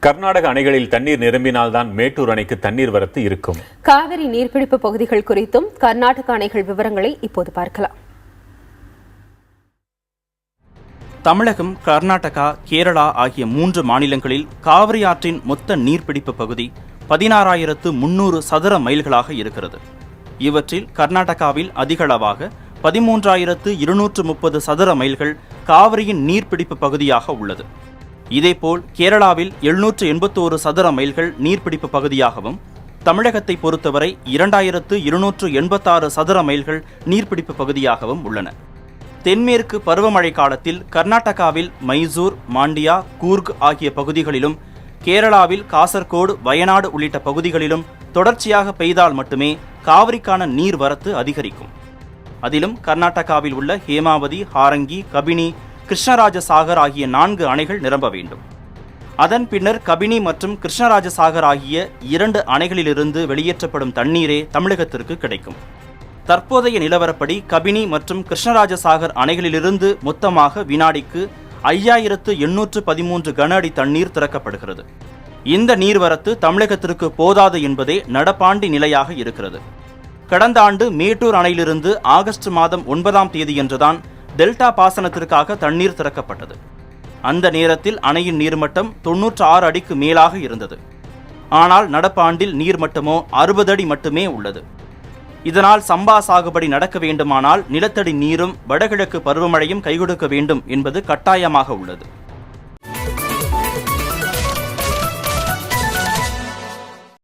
கர்நாடக அணைகளில் தண்ணீர் நிரம்பினால்தான் மேட்டூர் அணைக்கு தண்ணீர் வரத்து இருக்கும். காவிரி நீர்பிடிப்பு பகுதிகள் குறித்தும் கர்நாடக அணைகள் விவரங்களை இப்போது பார்க்கலாம். தமிழகம், கர்நாடகா, கேரளா ஆகிய 3 மாநிலங்களில் காவிரி ஆற்றின் மொத்த நீர்பிடிப்பு பகுதி 16,300 சதுர மைல்களாக இருக்கிறது. இவற்றில் கர்நாடகாவில் அதிகளவாக 13,230 சதுர மைல்கள் காவிரியின் நீர்பிடிப்பு பகுதியாக உள்ளது. இதேபோல் கேரளாவில் 781 சதுர மைல்கள் நீர்பிடிப்பு பகுதியாகவும், தமிழகத்தை பொறுத்தவரை 2,286 சதுர மைல்கள் நீர்பிடிப்பு பகுதியாகவும் உள்ளன. தென்மேற்கு பருவமழை காலத்தில் கர்நாடகாவில் மைசூர், மாண்டியா, கூர்க் ஆகிய பகுதிகளிலும், கேரளாவில் காசர்கோடு, வயநாடு உள்ளிட்ட பகுதிகளிலும் தொடர்ச்சியாக பெய்தால் மட்டுமே காவிரிக்கான நீர் வரத்து அதிகரிக்கும். அதிலும் கர்நாடகாவில் உள்ள ஹேமாவதி, ஹாரங்கி, கபினி, கிருஷ்ணராஜ சாகர் ஆகிய 4 அணைகள் நிரம்ப வேண்டும். அதன் பின்னர் கபினி மற்றும் கிருஷ்ணராஜ சாகர் ஆகிய 2 அணைகளிலிருந்து வெளியேற்றப்படும் தண்ணீரே தமிழகத்திற்கு கிடைக்கும். தற்போதைய நிலவரப்படி கபினி மற்றும் கிருஷ்ணராஜ சாகர் அணைகளிலிருந்து மொத்தமாக வினாடிக்கு 5,813 கன அடி தண்ணீர் திறக்கப்படுகிறது. இந்த நீர்வரத்து தமிழகத்திற்கு போதாது என்பதே நடப்பாண்டி நிலையாக இருக்கிறது. கடந்த ஆண்டு மேட்டூர் அணையிலிருந்து ஆகஸ்ட் மாதம் 9ஆம் தேதியன்றுதான் டெல்டா பாசனத்திற்காக தண்ணீர் திறக்கப்பட்டது. அந்த நேரத்தில் அணையின் நீர்மட்டம் 96 அடிக்கு மேலாக இருந்தது. ஆனால் நடப்பாண்டில் நீர்மட்டமோ 60 அடி மட்டுமே உள்ளது. இதனால் சம்பா சாகுபடி நடக்க வேண்டுமானால் நிலத்தடி நீரும் வடகிழக்கு பருவமழையும் கைகொடுக்க வேண்டும் என்பது கட்டாயமாக உள்ளது.